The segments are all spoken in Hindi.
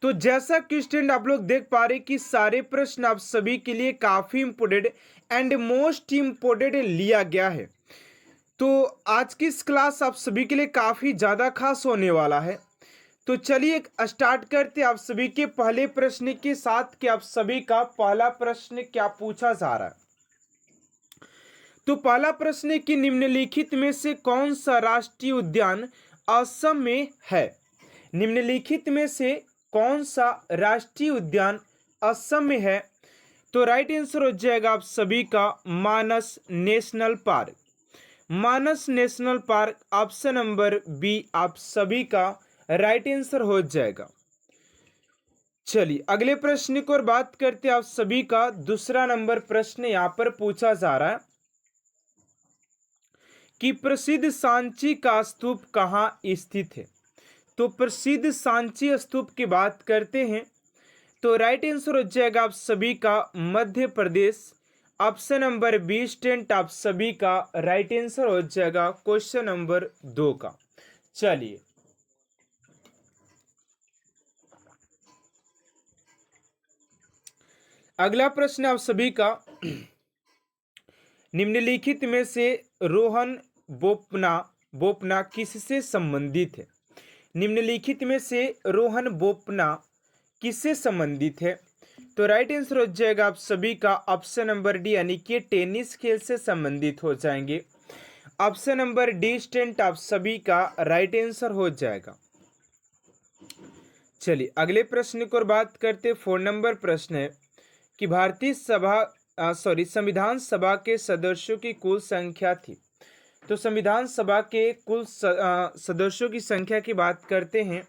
तो जैसा कि स्टूडेंट आप लोग देख पा रहे कि सारे प्रश्न आप सभी के लिए काफी इंपोर्टेंट एंड मोस्ट इंपोर्टेंट लिया गया है। तो आज की इस क्लास आप सभी के लिए काफी ज्यादा खास होने वाला है। तो चलिए स्टार्ट करते हैं आप सभी के पहले प्रश्न के साथ कि आप सभी का पहला प्रश्न क्या पूछा जा रहा है। तो पहला प्रश्न है कि निम्नलिखित में से कौन सा राष्ट्रीय उद्यान असम में है। निम्नलिखित में से कौन सा राष्ट्रीय उद्यान असम में है। तो राइट आंसर हो जाएगा आप सभी का Manas national park. Manas national park option number B आप सभी का राइट आंसर हो जाएगा। चलिए अगले प्रश्न की ओर बात करते हैं। आप सभी का दूसरा नंबर प्रश्न यहां पर पूछा जा रहा है कि प्रसिद्ध सांची का स्तूप कहाँ स्थित है। तो प्रसिद्ध सांची स्तूप की बात करते हैं तो राइट आंसर हो जाएगा आप सभी का Madhya Pradesh. Option number 20 tent आप सभी का राइट आंसर हो जाएगा क्वेश्चन नंबर 2 का। चलिए अगला प्रश्न आप सभी का निम्नलिखित में से रोहन बोपना बोपना किससे संबंधित है। निम्नलिखित में से रोहन बोपना किससे संबंधित है। तो राइट आंसर हो जाएगा आप सभी का ऑप्शन नंबर डी यानी कि टेनिस खेल से संबंधित हो जाएंगे। ऑप्शन नंबर डी स्टेंट आप सभी का राइट आंसर हो जाएगा। चलिए अगले प्रश्न की ओर बात करते 4 नंबर प्रश्न है कि भारतीय संविधान सभा के सदस्यों की कुल संख्या थी। तो संविधान सभा के कुल सदस्यों की संख्या की बात करते हैं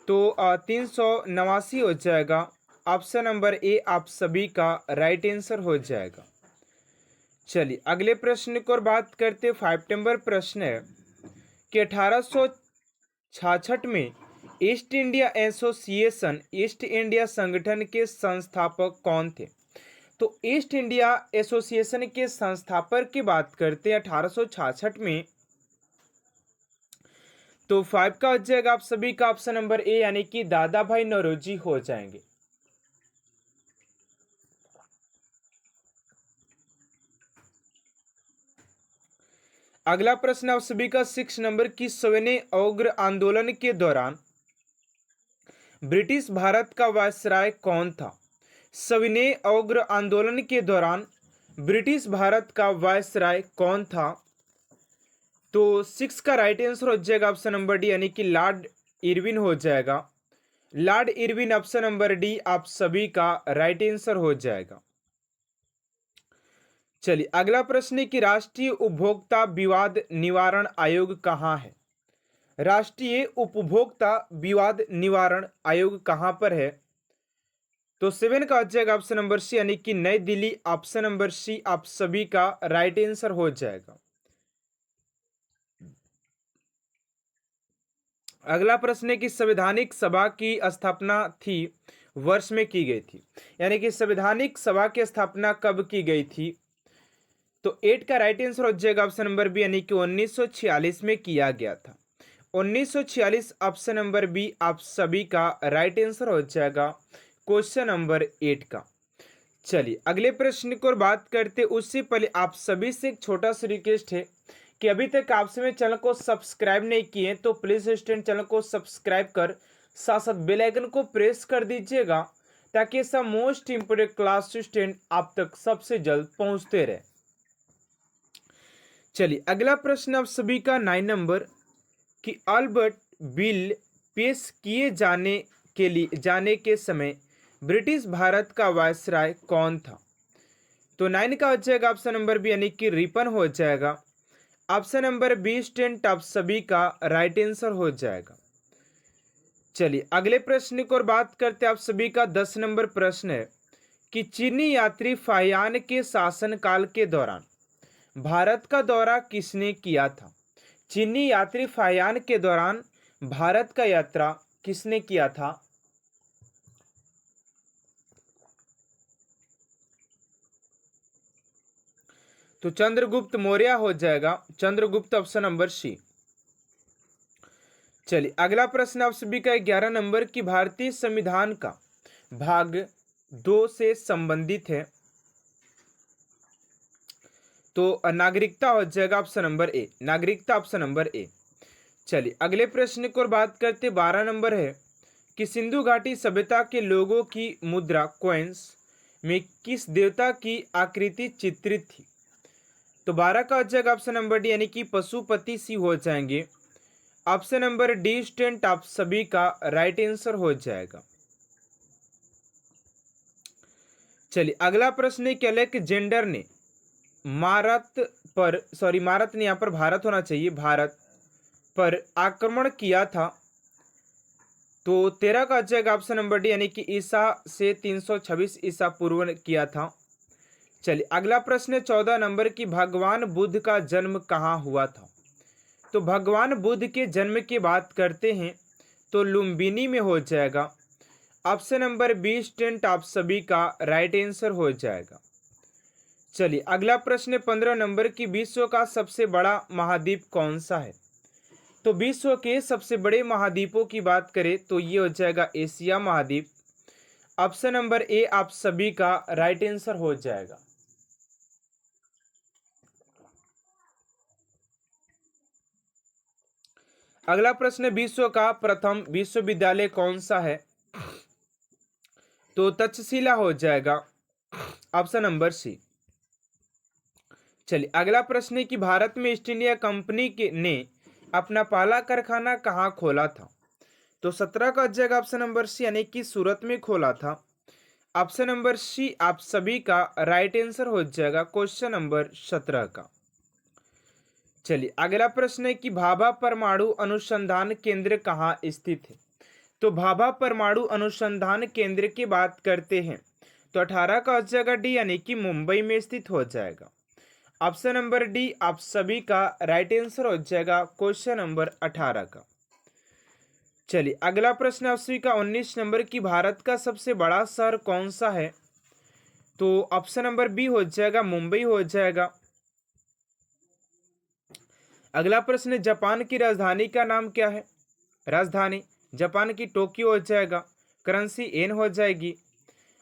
तो 389 हो जाएगा। ऑप्शन नंबर ए आप सभी का राइट आंसर हो जाएगा। चलिए अगले प्रश्न की ओर बात करते 5 नंबर प्रश्न है कि 1866 में east India association east India संगठन के संस्थापक कौन थे। तो ईस्ट इंडिया एसोसिएशन के संस्थापक की बात करते हैं 1866 में तो 5 का हो जाएगा आप सभी का ऑप्शन नंबर ए यानी कि दादा भाई नौरोजी हो जाएंगे। अगला प्रश्न आप सभी का 6 नंबर की सविनय अवग्र आंदोलन के दौरान ब्रिटिश भारत का वायसराय कौन था। सविनय अवग्र आंदोलन के दौरान ब्रिटिश भारत का वायसराय कौन था। तो 6 का राइट आंसर हो जाएगा ऑप्शन नंबर डी यानी कि लॉर्ड इरविन हो जाएगा। Lord Irwin option number D आप सभी का राइट आंसर हो जाएगा। चलिए अगला प्रश्न है कि राष्ट्रीय उपभोक्ता विवाद निवारण आयोग कहाँ है। राष्ट्रीय उपभोक्ता विवाद निवारण आयोग कहाँ पर है। तो 7 का हो जाएगा ऑप्शन नंबर सी यानी कि नई दिल्ली। ऑप्शन नंबर सी आप सभी का राइट आंसर हो जाएगा। अगला प्रश्न है कि संवैधानिक सभा की स्थापना थी वर्ष में की गई थी यानी कि संवैधानिक सभा की स्थापना कब की गई थी। तो 8 का राइट आंसर हो जाएगा ऑप्शन नंबर बी यानी कि 1946 में किया गया था। 1946 ऑप्शन नंबर बी आप सभी का राइट आंसर हो जाएगा क्वेश्चन नंबर 8 का। चलिए अगले प्रश्न की ओर बात करते उससे पहले आप सभी से एक छोटा सा रिक्वेस्ट है कि अभी तक आपसे मेरे चैनल को सब्सक्राइब नहीं किए तो प्लीज स्टूडेंट चैनल को सब्सक्राइब कर साथ साथ बेल आइकन को प्रेस कर दीजिएगा ताकि ऐसा मोस्ट इंपोर्टेंट क्लास स्टूडेंट आप तक सबसे जल्द पहुंचते रहे। चलिए अगला प्रश्न आप सभी का 9 नंबर कि अल्बर्ट बिल पेश किए जाने के समय ब्रिटिश भारत का वायसराय कौन था। तो 9 का हो जाएगा ऑप्शन नंबर बी यानी कि रिपन हो जाएगा। ऑप्शन नंबर बी स्टेंट आप सभी का राइट आंसर हो जाएगा। चलिए अगले प्रश्न की ओर बात करते हैं। आप सभी का 10 नंबर प्रश्न है कि चीनी यात्री फाहियान के शासनकाल के दौरान भारत का दौरा किसने किया था। चीनी यात्री फाहियान के दौरान भारत का यात्रा किसने किया था। तो चंद्रगुप्त मौर्य हो जाएगा। Chandragupta option number C. चलिए अगला प्रश्न आप सभी का 11 नंबर की भारतीय संविधान का भाग 2 से संबंधित है। तो नागरिकता हो जाएगा ऑप्शन नंबर ए, नागरिकता ऑप्शन नंबर ए। चलिए अगले प्रश्न की ओर बात करते 12 नंबर है कि सिंधु घाटी सभ्यता के लोगों की मुद्रा कॉइन्स में किस देवता की आकृति चित्रित थी। तो 12 का हो जाएगा ऑप्शन नंबर डी यानी कि पशुपति सी हो जाएंगे। ऑप्शन नंबर डी स्टूडेंट आप सभी का राइट आंसर हो जाएगा। चलिए अगला प्रश्न है कि अलेक्जेंडर ने भारत नहीं, यहाँ पर भारत होना चाहिए, भारत पर आक्रमण किया था। तो 13 का हो जाएगा ऑप्शन नंबर डी यानी कि ईसा से 326 ईसा पूर्व किया था। चलिए अगला प्रश्न है 14 नंबर की भगवान बुद्ध का जन्म कहाँ हुआ था। तो भगवान बुद्ध के जन्म की बात करते हैं तो लुम्बिनी में हो जाएगा। ऑप्शन नंबर बी स्टूडेंट आप सभी का राइट आंसर हो जाएगा। चलिए अगला प्रश्न 15 नंबर की विश्व का सबसे बड़ा महाद्वीप कौन सा है। तो विश्व के सबसे बड़े महाद्वीपों की बात करें तो ये हो जाएगा एशिया महाद्वीप। ऑप्शन नंबर ए आप सभी का राइट आंसर हो जाएगा। अगला प्रश्न विश्व का प्रथम विश्वविद्यालय कौन सा है। तो तक्षशिला हो जाएगा, ऑप्शन नंबर सी। चलिए अगला प्रश्न है कि भारत में ईस्ट इंडिया कंपनी ने अपना पहला कारखाना कहाँ खोला था। तो 17 का हो जाएगा ऑप्शन नंबर सी यानी कि सूरत में खोला था। ऑप्शन नंबर सी आप सभी का राइट आंसर हो जाएगा क्वेश्चन नंबर 17 का। चलिए अगला प्रश्न है कि भाभा परमाणु अनुसंधान केंद्र कहाँ स्थित है। तो भाभा परमाणु अनुसंधान केंद्र की बात करते हैं तो 18 का हो जाएगा डी यानी कि मुंबई में स्थित हो जाएगा। ऑप्शन नंबर डी आप सभी का राइट आंसर हो जाएगा क्वेश्चन नंबर 18 का। चलिए अगला प्रश्न आप सभी का 19 नंबर की भारत का सबसे बड़ा शहर कौन सा है। तो ऑप्शन नंबर बी हो जाएगा मुंबई हो जाएगा। अगला प्रश्न जापान की राजधानी का नाम क्या है। राजधानी जापान की टोक्यो हो जाएगा, करेंसी येन हो जाएगी।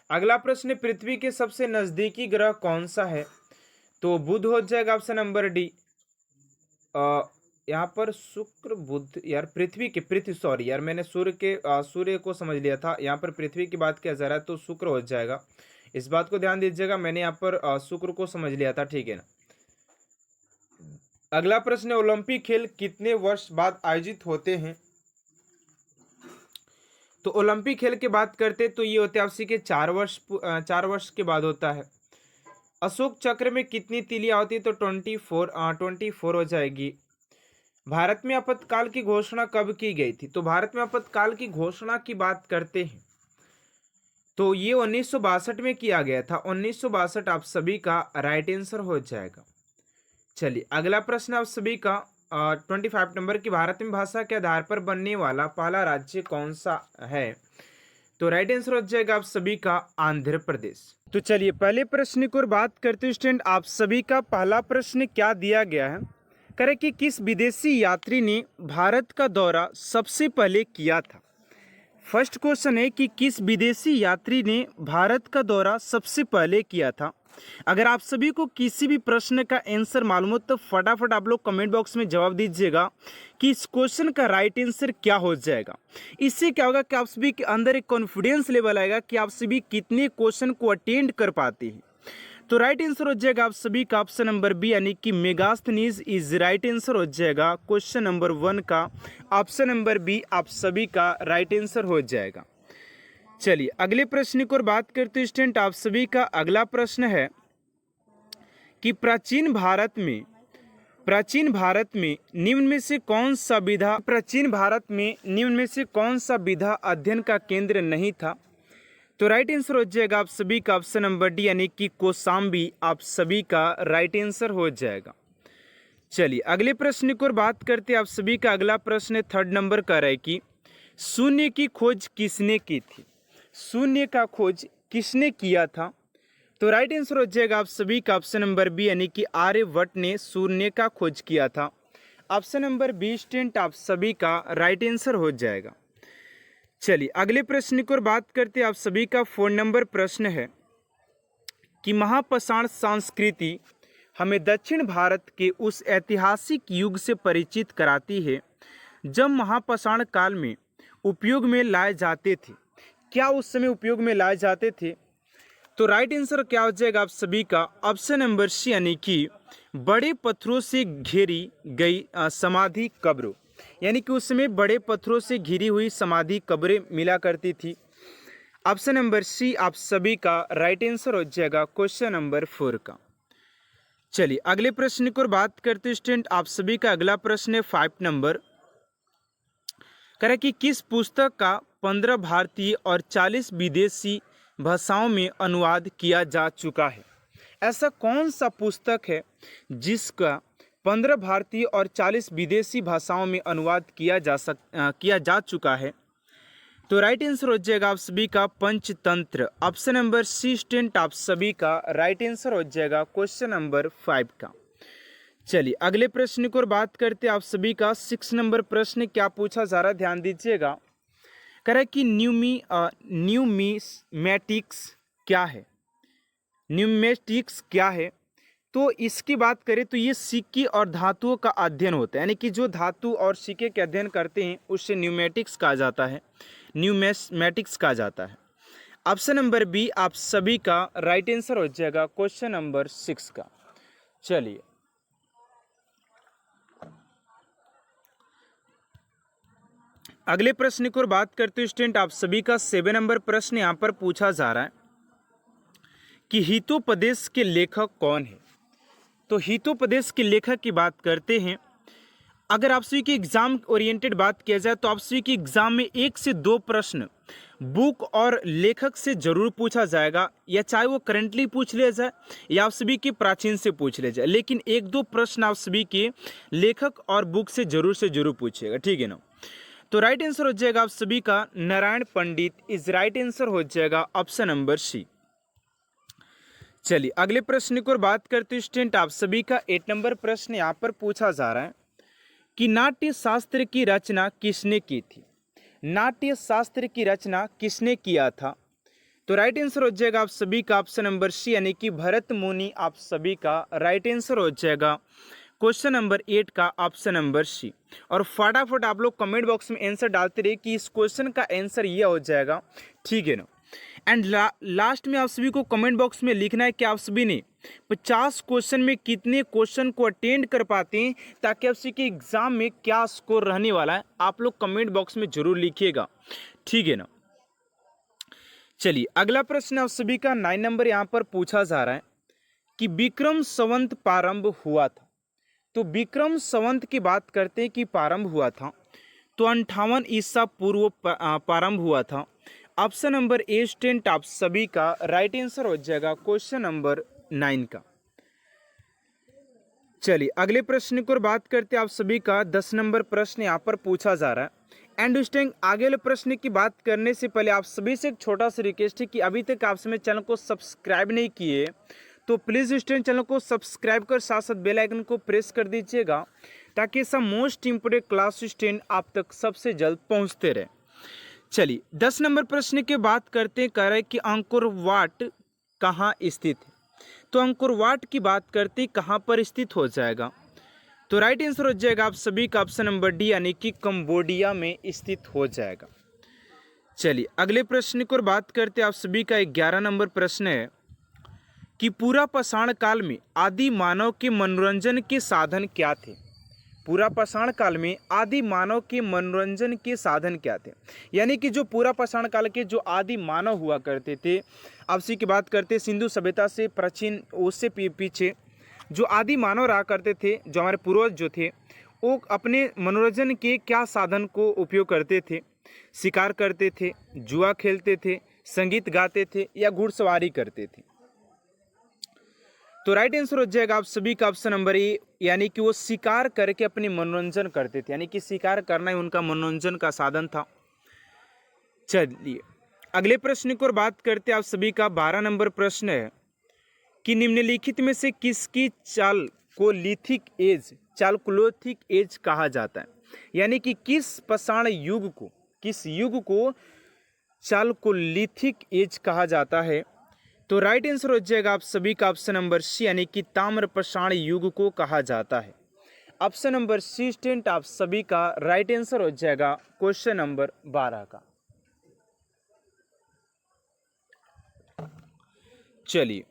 अगला प्रश्न पृथ्वी के सबसे नजदीकी ग्रह कौन सा है। तो बुध हो जाएगा, ऑप्शन नंबर डी। यहाँ पर शुक्र बुध यार पृथ्वी सॉरी यार मैंने सूर्य को समझ लिया था, यहाँ पर पृथ्वी की बात किया जा रहा है तो शुक्र हो जाएगा। इस बात को ध्यान दीजिएगा, मैंने यहाँ पर शुक्र को समझ लिया था, ठीक है ना। अगला प्रश्न ओलंपिक खेल कितने वर्ष बाद आयोजित होते हैं। तो ओलंपिक खेल की बात करते तो ये होते हैं आपसी के 4 वर्ष के बाद होता है। अशोक चक्र में कितनी तीलियां होती है। तो 24 हो जाएगी। भारत में आपातकाल की घोषणा कब की गई थी। तो भारत में आपातकाल की घोषणा की बात करते हैं तो ये 1962 में किया गया था। 1962 आप सभी का राइट आंसर हो जाएगा। चलिए अगला प्रश्न आप सभी का 25 नंबर की भारत में भाषा के आधार पर बनने वाला पहला राज्य कौन सा है। तो राइट आंसर हो जाएगा आप सभी का आंध्र प्रदेश। तो चलिए पहले प्रश्न की ओर बात करते हैं स्टूडेंट, आप सभी का पहला प्रश्न क्या दिया गया है। करें कि किस विदेशी यात्री ने भारत का दौरा सबसे पहले किया था। फर्स्ट क्वेश्चन है कि किस विदेशी यात्री ने भारत का दौरा सबसे पहले किया था। अगर आप सभी को किसी भी प्रश्न का आंसर मालूम हो तो फटाफट आप लोग कमेंट बॉक्स में जवाब दीजिएगा कि इस क्वेश्चन का राइट आंसर क्या हो जाएगा। इससे क्या होगा कि आप सभी के अंदर एक कॉन्फिडेंस लेवल आएगा कि आप सभी कितने क्वेश्चन को अटेंड कर पाते हैं। तो राइट आंसर हो जाएगा आप सभी का ऑप्शन नंबर बी यानी कि मेगास्थनीज इज राइट आंसर हो जाएगा क्वेश्चन नंबर 1 का। ऑप्शन नंबर बी आप सभी का राइट आंसर हो जाएगा। चलिए अगले प्रश्न की ओर बात करते हैं स्टूडेंट, आप सभी का अगला प्रश्न है कि प्राचीन भारत में निम्न में से कौन सा विधा अध्ययन का केंद्र नहीं था। तो राइट आंसर हो जाएगा आप सभी का ऑप्शन नंबर डी यानी कि कौशाम्बी आप सभी का राइट आंसर हो जाएगा। चलिए अगले प्रश्न की ओर बात करते हैं, आप सभी का अगला प्रश्न 3rd नंबर का है कि शून्य की खोज किसने की थी। शून्य का खोज किसने किया था। तो राइट आंसर हो जाएगा आप सभी का ऑप्शन नंबर बी यानी कि आर्यभट्ट ने शून्य का खोज किया था। ऑप्शन नंबर बी स्टूडेंट आप सभी का राइट आंसर हो जाएगा। चलिए अगले प्रश्न की ओर बात करते हैं। आप सभी का 4 नंबर प्रश्न है कि महापाषाण संस्कृति हमें दक्षिण भारत के उस ऐतिहासिक युग से परिचित कराती है जब महापाषाण काल में उपयोग में लाए जाते थे। क्या उस समय उपयोग में लाए जाते थे? तो राइट आंसर क्या हो जाएगा आप सभी का? ऑप्शन नंबर सी यानी कि बड़े पत्थरों से घेरी गई समाधि कब्रों, यानी कि उस समय बड़े पत्थरों से घिरी हुई समाधि कब्रें मिला करती थी। ऑप्शन नंबर सी आप सभी का राइट आंसर हो जाएगा क्वेश्चन नंबर 4 का। चलिए अगले प्रश्न की ओर बात करते हैं स्टूडेंट। आप सभी का अगला प्रश्न है 5 नंबर, कह रहा है कि किस पुस्तक का 15 भारतीय और 40 विदेशी भाषाओं में अनुवाद किया जा चुका है? ऐसा कौन सा पुस्तक है जिसका 15 भारतीय और 40 विदेशी भाषाओं में अनुवाद किया जा चुका है? तो राइट आंसर हो जाएगा आप सभी का Panchatantra. Option number C student आप सभी का राइट आंसर हो जाएगा क्वेश्चन नंबर 5 का। चलिए अगले प्रश्न की ओर बात करते हैं। आप सभी का 6 नंबर प्रश्न क्या पूछा जा रहा है, ध्यान दीजिएगा। कह रहा है कि न्यूमेटिक्स क्या है? न्यूमेटिक्स क्या है? तो इसकी बात करें तो ये सिक्के और धातुओं का अध्ययन होता है, यानी कि जो धातु और सिक्के के अध्ययन करते हैं उससे न्यूमेटिक्स कहा जाता है, न्यूमेटिक्स कहा जाता है। ऑप्शन नंबर बी आप सभी का राइट आंसर हो जाएगा क्वेश्चन नंबर 6 का। चलिए अगले प्रश्न की ओर बात करते हैं स्टूडेंट। आप सभी का 7 नंबर प्रश्न यहाँ पर पूछा जा रहा है कि हितोपदेश के लेखक कौन है? तो हितोपदेश के लेखक की बात करते हैं। अगर आप सभी की एग्जाम ओरिएंटेड बात किया जाए तो आप सभी की एग्जाम में 1 से 2 प्रश्न बुक और लेखक से जरूर पूछा जाएगा, या चाहे वो करंटली पूछ लिया जाए या आप सभी के प्राचीन से पूछ लिया जाए, लेकिन 1-2 प्रश्न आप सभी के लेखक और बुक से जरूर पूछेगा, ठीक है ना। तो राइट आंसर हो जाएगा आप सभी का नारायण पंडित इज राइट आंसर हो जाएगा ऑप्शन नंबर सी। चलिए अगले प्रश्न की ओर बात करते हैं स्टूडेंट। आप सभी का 8 नंबर प्रश्न यहाँ पर पूछा जा रहा है कि नाट्य शास्त्र की रचना किसने की थी? नाट्य शास्त्र की रचना किसने किया था? तो राइट आंसर हो जाएगा आप सभी का ऑप्शन नंबर सी यानी कि भरत मुनि आप सभी का राइट आंसर हो जाएगा क्वेश्चन नंबर 8 का ऑप्शन नंबर सी। और फटाफट आप लोग कमेंट बॉक्स में आंसर डालते रहिए कि इस क्वेश्चन का आंसर यह हो जाएगा, ठीक है ना। एंड लास्ट में आप सभी को कमेंट बॉक्स में लिखना है कि आप सभी ने 50 क्वेश्चन में कितने क्वेश्चन को अटेंड कर पाते हैं, ताकि आप सभी के एग्जाम में क्या स्कोर रहने वाला है आप लोग कमेंट बॉक्स में जरूर लिखिएगा, ठीक है ना। चलिए अगला प्रश्न आप सभी का 9 नंबर यहाँ पर पूछा जा रहा है कि विक्रम संवत प्रारंभ हुआ था। तो विक्रम संवत की बात करते हैं कि प्रारंभ हुआ था तो 58 ईसा पूर्व प्रारंभ हुआ था। ऑप्शन नंबर ए स्टूडेंट आप सभी का राइट आंसर हो जाएगा क्वेश्चन नंबर 9 का। चलिए अगले प्रश्न की ओर बात करते हैं। आप सभी का 10 नंबर प्रश्न यहाँ पर पूछा जा रहा है। एंड स्टूडेंट आगे वाले प्रश्न की बात करने से पहले आप सभी से एक छोटा सा रिक्वेस्ट है कि अभी तक आप सभी चैनल को सब्सक्राइब नहीं किए तो प्लीज़ स्टूडेंट चैनल को सब्सक्राइब कर साथ साथ बेल आइकन को प्रेस कर दीजिएगा, ताकि ऐसा मोस्ट इम्पोर्टेंट क्लास स्टूडेंट आप तक सबसे जल्द पहुंचते रहे। चलिए 10 नंबर प्रश्न की बात करते हैं। कह रहे हैं कि अंकुर वाट कहाँ स्थित है? तो अंकुर वाट की बात करते हैं कहाँ पर स्थित हो जाएगा? तो राइट आंसर हो जाएगा आप सभी का ऑप्शन नंबर डी यानी कि कंबोडिया में स्थित हो जाएगा। चलिए अगले प्रश्न की ओर बात करते हैं। आप सभी का 11 नंबर प्रश्न है कि पूरा पाषाण काल में आदि मानव के मनोरंजन के साधन क्या थे? पूरा पाषाण काल में आदि मानव के मनोरंजन के साधन क्या थे? यानी कि जो पूरा पाषाण काल के जो आदि मानव हुआ करते थे, आपसी की बात करते सिंधु सभ्यता से प्राचीन उससे पीछे जो आदि मानव रहा करते थे, जो हमारे पूर्वज जो थे, वो अपने मनोरंजन के क्या साधन को उपयोग करते थे? शिकार करते थे, जुआ खेलते थे, संगीत गाते थे या घुड़सवारी करते थे? तो राइट आंसर हो जाएगा आप सभी का ऑप्शन नंबर ए यानी कि वो शिकार करके अपने मनोरंजन करते थे, यानी कि शिकार करना ही उनका मनोरंजन का साधन था। चलिए अगले प्रश्न की ओर बात करते हैं। आप सभी का 12 नंबर प्रश्न है कि निम्नलिखित में से किसकी चाल को लिथिक एज चालकोलिथिक एज कहा जाता है? यानी कि किस पाषाण युग को, किस युग को चालकोलिथिक एज कहा जाता है? तो राइट आंसर हो जाएगा आप सभी का ऑप्शन नंबर सी, यानी कि ताम्र पाषाण युग को कहा जाता है। ऑप्शन नंबर सी स्टूडेंट आप सभी का राइट आंसर हो जाएगा क्वेश्चन नंबर 12 का। चलिए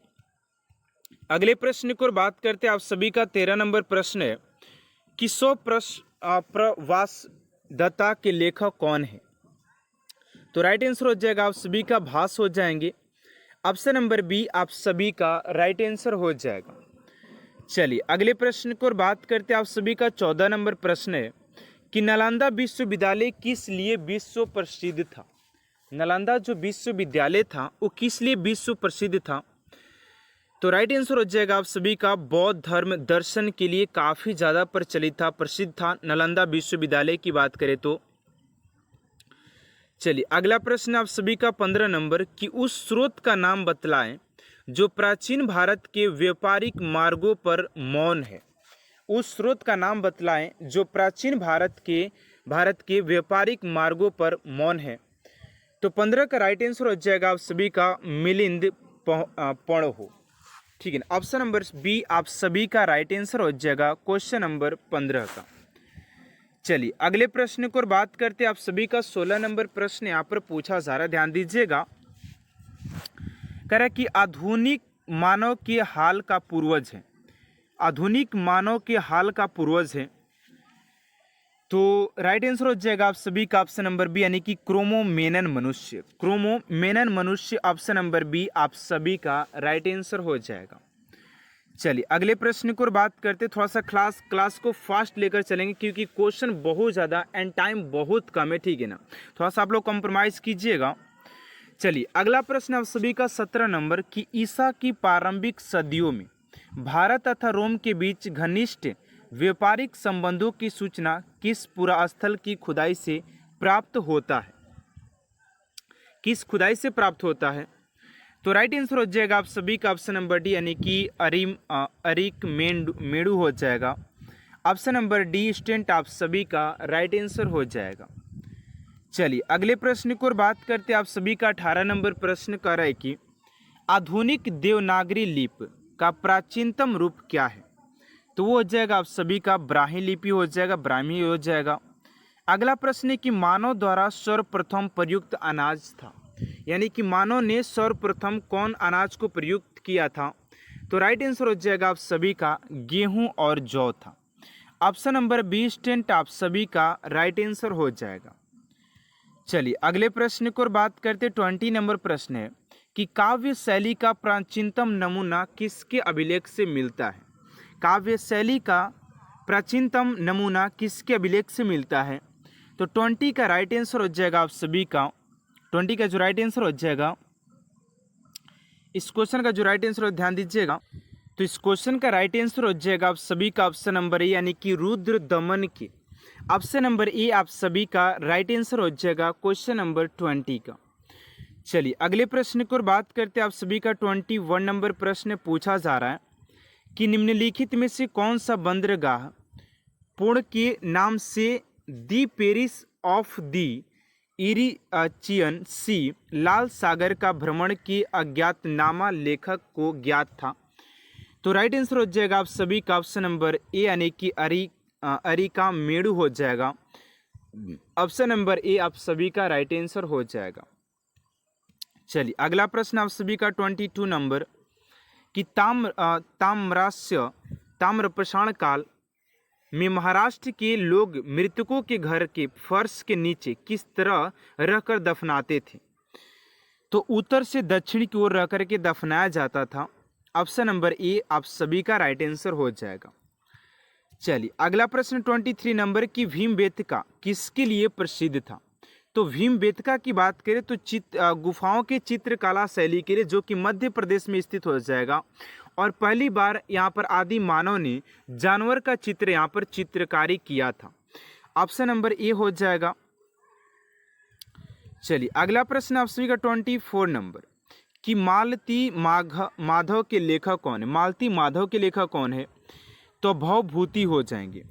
अगले प्रश्न की ओर बात करते हैं। आप सभी का 13 नंबर प्रश्न है कि 100 प्रवासदत्ता के लेखक कौन है? तो राइट आंसर हो जाएगा आप सभी का भास हो जाएंगे। ऑप्शन नंबर बी आप सभी का राइट आंसर हो जाएगा। चलिए अगले प्रश्न की ओर बात करते हैं। आप सभी का 14 नंबर प्रश्न है कि नालंदा विश्वविद्यालय किस लिए विश्व प्रसिद्ध था? नालंदा जो विश्वविद्यालय था वो किस लिए विश्व प्रसिद्ध था? तो राइट आंसर हो जाएगा आप सभी का बौद्ध धर्म दर्शन के लिए काफ़ी ज़्यादा प्रचलित था, प्रसिद्ध था नालंदा विश्वविद्यालय की बात करें तो। चलिए अगला प्रश्न आप सभी का 15 नंबर कि उस स्रोत का नाम बतलाएं जो प्राचीन भारत के व्यापारिक मार्गों पर मौन है। उस स्रोत का नाम बतलाएं जो प्राचीन भारत के व्यापारिक मार्गों पर मौन है। तो 15 का राइट आंसर हो जाएगा आप सभी का मिलिंद पणहो। ठीक है ना, ऑप्शन नंबर बी आप सभी का राइट आंसर हो जाएगा क्वेश्चन नंबर 15 का। चलिए अगले प्रश्न की ओर बात करते हैं। आप सभी का 16 नंबर प्रश्न यहाँ पर पूछा जा रहा है, ध्यान दीजिएगा। कह रहा है कि आधुनिक मानव के हाल का पूर्वज है, आधुनिक मानव के हाल का पूर्वज है। तो राइट आंसर हो जाएगा आप सभी का ऑप्शन नंबर बी, यानी कि क्रोमोमेनन मनुष्य। क्रोमोमेनन मनुष्य ऑप्शन नंबर बी आप सभी का राइट आंसर हो जाएगा। चलिए अगले प्रश्न की ओर बात करते, थोड़ा सा क्लास को फास्ट लेकर चलेंगे क्योंकि क्वेश्चन बहुत ज़्यादा एंड टाइम बहुत कम है, ठीक है ना, थोड़ा सा आप लोग कॉम्प्रोमाइज़ कीजिएगा। चलिए अगला प्रश्न आप सभी का 17 नंबर कि ईसा की प्रारंभिक सदियों में भारत तथा रोम के बीच घनिष्ठ व्यापारिक संबंधों की सूचना किस पुरास्थल की खुदाई से प्राप्त होता है? किस खुदाई से प्राप्त होता है? तो राइट आंसर हो जाएगा आप सभी का ऑप्शन नंबर डी, यानी कि अरिक मेडू हो जाएगा। ऑप्शन नंबर डी स्टूडेंट आप सभी का राइट आंसर हो जाएगा। चलिए अगले प्रश्न की ओर बात करते हैं। आप सभी का 18 नंबर प्रश्न कर रहा है कि आधुनिक देवनागरी लिपि का प्राचीनतम रूप क्या है? तो वो हो जाएगा आप सभी का ब्राह्मी लिपि हो जाएगा, ब्राह्मी हो जाएगा। अगला प्रश्न है कि मानव द्वारा सर्वप्रथम प्रयुक्त अनाज था, यानी कि मानव ने सर्वप्रथम कौन अनाज को प्रयुक्त किया था? तो राइट आंसर हो जाएगा आप सभी का गेहूं और जौ था। ऑप्शन नंबर बी स्टूडेंट आप सभी का राइट आंसर हो जाएगा। चलिए अगले प्रश्न की ओर बात करते 20 नंबर प्रश्न है कि काव्य शैली का प्राचीनतम नमूना किसके अभिलेख से मिलता है? काव्य शैली का प्राचीनतम नमूना किसके अभिलेख से मिलता है? तो 20 का राइट आंसर हो जाएगा आप सभी का, 20 का जो राइट आंसर हो जाएगा, इस क्वेश्चन का जो राइट आंसर हो ध्यान दीजिएगा, तो इस क्वेश्चन का राइट आंसर हो जाएगा आप सभी का ऑप्शन नंबर ए, यानी कि रुद्र दमन की। ऑप्शन नंबर ए आप सभी का राइट आंसर हो जाएगा क्वेश्चन नंबर 20 का। चलिए अगले प्रश्न की ओर बात करते हैं। आप सभी का 21 नंबर प्रश्न पूछा जा रहा है कि निम्नलिखित में से कौन सा बंदरगाह पूर्ण के नाम से दी पेरिस ऑफ दी इरिचियन सी लाल सागर का भ्रमण के अज्ञातनामा लेखक को ज्ञात था? तो राइट आंसर हो जाएगा आप सभी का ऑप्शन नंबर ए, यानी कि अरिका मेडू हो जाएगा। ऑप्शन नंबर ए आप सभी का राइट आंसर हो जाएगा। चलिए अगला प्रश्न आप सभी का 22 नंबर कि ताम्रपाषाण काल में महाराष्ट्र के लोग मृतकों के घर के फर्श के नीचे किस तरह रहकर दफनाते थे? तो उत्तर से दक्षिण की ओर रह करके दफनाया जाता था। ऑप्शन नंबर ए आप सभी का राइट आंसर हो जाएगा। चलिए अगला प्रश्न 23 नंबर की भीमबेटका किसके लिए प्रसिद्ध था? तो भीमबेटका की बात करें तो गुफाओं के चित्रकला शैली के लिए, जो कि मध्य प्रदेश में स्थित हो जाएगा। और पहली बार यहाँ पर आदि मानव ने जानवर का चित्र यहाँ पर चित्रकारी किया था। ऑप्शन नंबर ए हो जाएगा। चलिए अगला प्रश्न आप सभी का 24 नंबर कि मालती माधव के लेखक कौन है? मालती माधव के लेखक कौन है? तो भवभूति हो जाएंगे।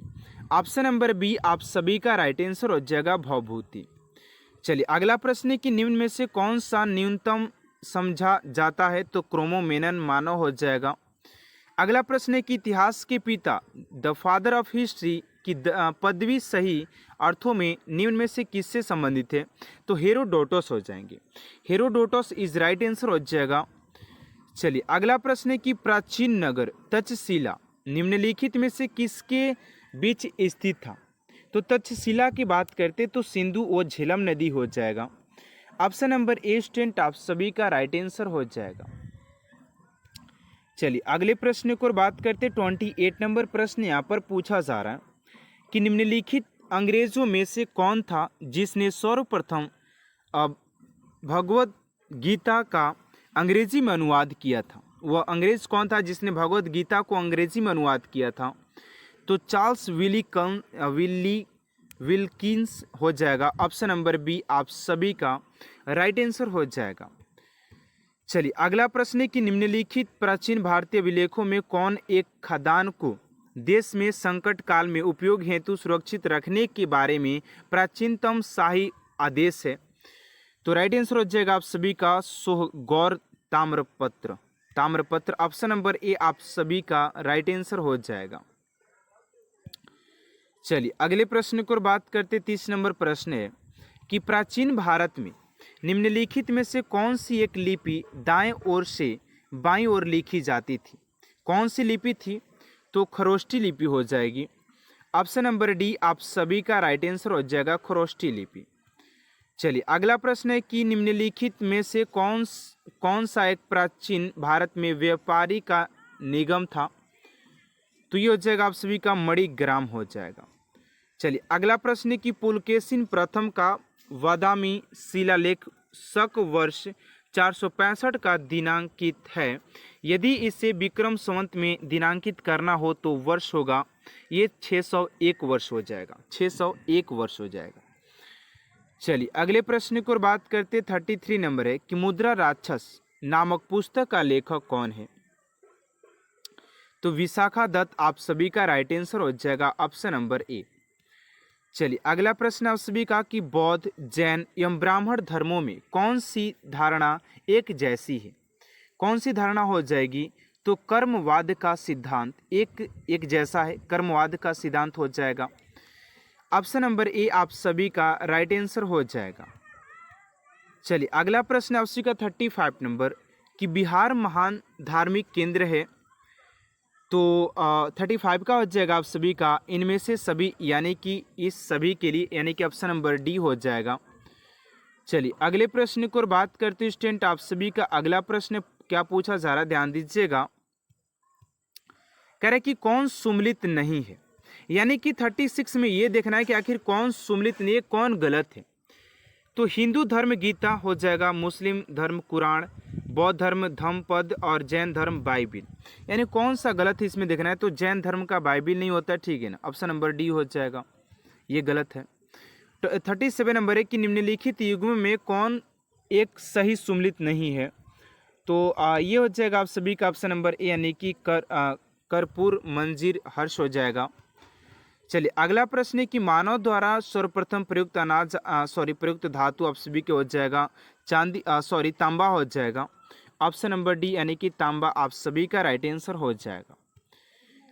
ऑप्शन नंबर बी आप सभी का राइट आंसर हो जाएगा भवभूति। चलिए अगला प्रश्न है कि निम्न में से कौन सा न्यूनतम समझा जाता है, तो क्रोमोमेनन मानव हो जाएगा। अगला प्रश्न है कि इतिहास के पिता द फादर ऑफ हिस्ट्री की पदवी सही अर्थों में निम्न में से किससे संबंधित है, तो हेरोडोटस हो जाएंगे। हेरोडोटस इज राइट आंसर हो जाएगा। चलिए अगला प्रश्न है कि प्राचीन नगर तक्षशिला निम्नलिखित में से किसके बीच स्थित था, तो तक्षशिला की बात करते तो सिंधु और झेलम नदी हो जाएगा। ऑप्शन नंबर ए स्टूडेंट आप सभी का राइट आंसर हो जाएगा। चलिए अगले प्रश्न को बात करते 28 नंबर प्रश्न यहाँ पर पूछा जा रहा है कि निम्नलिखित अंग्रेजों में से कौन था जिसने सर्वप्रथम भगवत गीता का अंग्रेजी में अनुवाद किया था। वह अंग्रेज कौन था जिसने भगवत गीता को अंग्रेजी में अनुवाद किया था, तो चार्ल्स विल्किंस हो जाएगा। ऑप्शन नंबर बी आप सभी का राइट आंसर हो जाएगा। चलिए अगला प्रश्न है कि निम्नलिखित प्राचीन भारतीय अभिलेखों में कौन एक खदान को देश में संकट काल में उपयोग हेतु सुरक्षित रखने के बारे में प्राचीनतम शाही आदेश है, तो राइट आंसर हो जाएगा आप सभी का सोहगौर ताम्रपत्र। ऑप्शन नंबर ए आप सभी का राइट आंसर हो जाएगा। चलिए अगले प्रश्न को बात करते 30 नंबर प्रश्न है कि प्राचीन भारत में निम्नलिखित में से कौन सी एक लिपि दाएं ओर से बाईं ओर लिखी जाती थी। कौन सी लिपि थी, तो खरोष्ठी लिपि हो जाएगी। ऑप्शन नंबर डी आप सभी का राइट आंसर हो जाएगा खरोष्ठी लिपि। चलिए अगला प्रश्न है कि निम्नलिखित में से कौन सा एक प्राचीन भारत में व्यापारी का निगम था, तो ये हो जाएगा आप सभी का मणिग्राम हो जाएगा। चलिए अगला प्रश्न है कि पुलकेशिन प्रथम का वादामी शिलालेख शक वर्ष 465 का दिनांकित है। यदि इसे विक्रम संवत में दिनांकित करना हो तो वर्ष होगा ये 601 वर्ष हो जाएगा। 601 वर्ष हो जाएगा। चलिए अगले प्रश्न को बात करते 33 नंबर है कि मुद्रा राक्षस नामक पुस्तक का लेखक कौन है, तो विशाखा दत्त आप सभी का राइट आंसर हो जाएगा। ऑप्शन नंबर ए। चलिए अगला प्रश्न आप सभी का कि बौद्ध जैन एवं ब्राह्मण धर्मों में कौन सी धारणा एक जैसी है। कौन सी धारणा हो जाएगी, तो कर्मवाद का सिद्धांत एक जैसा है। कर्मवाद का सिद्धांत हो जाएगा। ऑप्शन नंबर ए आप सभी का राइट आंसर हो जाएगा। चलिए अगला प्रश्न आप सभी का 35 नंबर कि बिहार महान धार्मिक केंद्र है, तो 35 का हो जाएगा आप सभी का इनमें से सभी, यानी कि इस सभी के लिए, यानी कि ऑप्शन नंबर डी हो जाएगा। चलिए अगले प्रश्न को बात करते हैं स्टूडेंट आप सभी का अगला प्रश्न क्या पूछा जा रहा है, ध्यान दीजिएगा। कह रहे कि कौन सुमलित नहीं है, यानी कि 36 में ये देखना है कि आखिर कौन सुमलित नहीं है, कौन गलत है। तो हिंदू धर्म गीता हो जाएगा, मुस्लिम धर्म कुरान, बौद्ध धर्म धम्मपद और जैन धर्म बाइबिल। यानी कौन सा गलत है इसमें देखना है, तो जैन धर्म का बाइबिल नहीं होता, ठीक है ना। ऑप्शन नंबर डी हो जाएगा, ये गलत है। तो 37 नंबर है कि निम्नलिखित युग्म में कौन एक सही सुमलित नहीं है, तो ये हो जाएगा आप सभी का ऑप्शन नंबर ए, यानी कि कर्पूर मंजीर हर्ष हो जाएगा। चलिए अगला प्रश्न है कि मानव द्वारा सर्वप्रथम प्रयुक्त प्रयुक्त धातु आप सभी के हो जाएगा तांबा हो जाएगा। ऑप्शन नंबर डी, यानी कि तांबा आप सभी का राइट आंसर हो जाएगा।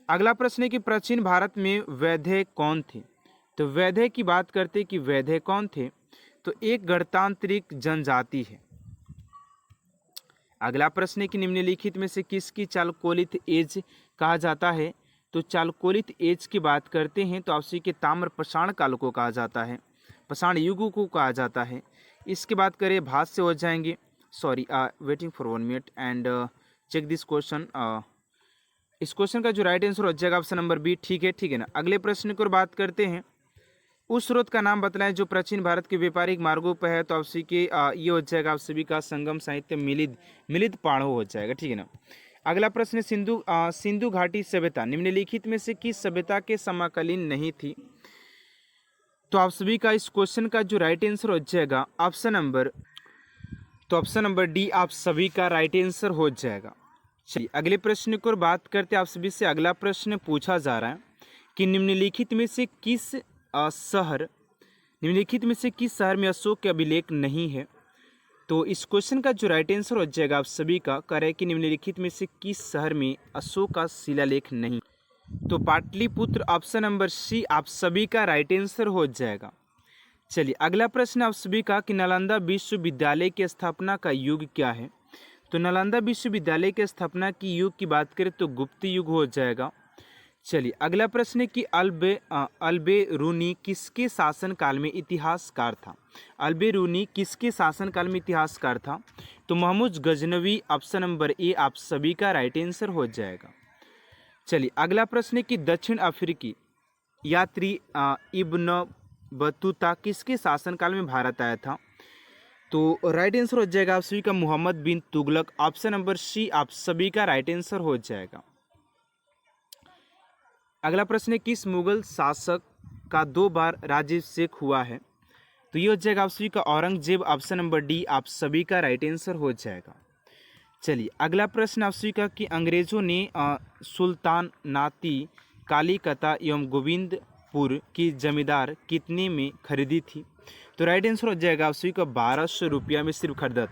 अगला प्रश्न है कि प्राचीन भारत में वैद्य कौन थे, तो वैद्य की बात करते कि वैद्य कौन थे, तो एक गणतांत्रिक जनजाति है। अगला प्रश्न है कि निम्नलिखित में से किसकी चालकोलित एज कहा जाता है, तो चालकोलित एज की बात करते हैं तो आपसे के ताम्र पाषाण काल को कहा जाता है, पाषाण युग को कहा जाता है। इसके बात करें भात से हो जाएंगे, waiting for 1 minute and check this question. इस क्वेश्चन का जो राइट आंसर हो जाएगा ऑप्शन नंबर बी, ठीक है ना। अगले प्रश्न की बात करते हैं, उस स्रोत का नाम बतलाएं जो प्राचीन भारत के व्यापारिक मार्गों पर है, तो आप सभी के ये हो जाएगा आप सभी का संगम साहित्य मिलिद पाढ़ो हो जाएगा, ठीक है ना। अगला प्रश्न सिंधु घाटी सभ्यता निम्नलिखित में से किस सभ्यता के समकालीन नहीं थी, तो आप सभी का इस क्वेश्चन का जो राइट आंसर हो जाएगा ऑप्शन नंबर डी आप सभी का राइट आंसर हो जाएगा। चलिए अगले प्रश्न की ओर बात करते हैं। आप सभी से अगला प्रश्न पूछा जा रहा है कि निम्नलिखित में से किस शहर में अशोक के अभिलेख नहीं है। तो इस क्वेश्चन का जो राइट आंसर हो जाएगा आप सभी का करें कि निम्नलिखित में से किस शहर में अशोक का शिलालेख नहीं। तो पाटलिपुत्र ऑप्शन नंबर सी आप सभी का राइट आंसर हो जाएगा। चलिए अगला प्रश्न आप सभी का कि नालंदा विश्वविद्यालय की स्थापना का युग क्या है। तो नालंदा विश्वविद्यालय की स्थापना की युग की बात करें तो गुप्त युग हो जाएगा। चलिए अगला प्रश्न है कि अल्बेरूनी किसके शासनकाल में इतिहासकार था। अल्बेरूनी किसके शासनकाल में इतिहासकार था। तो Mahmud Ghaznavi option number A आप सभी का राइट आंसर हो जाएगा। चलिए अगला प्रश्न है कि दक्षिण अफ्रीकी यात्री इब्न बतूता किसके शासनकाल में भारत आया था। तो राइट आंसर हो जाएगा आप सभी का मोहम्मद बिन तुगलक ऑप्शन नंबर सी आप सभी का राइट आंसर हो जाएगा। अगला प्रश्न है किस मुगल शासक का 2 बार राज्याभिषेक हुआ है। तो ये हो जाएगा आप सभी का औरंगजेब ऑप्शन नंबर डी आप सभी का राइट आंसर हो जाएगा। चलिए अगला प्रश्न आप सभी का कि अंग्रेजों ने सुल्तानाती कालीकता एवं गोविंदपुर की जमींदार कितने में खरीदी थी। तो राइट आंसर हो जाएगा आप सभी का 1200 रुपया में सिर्फ खरीदा था।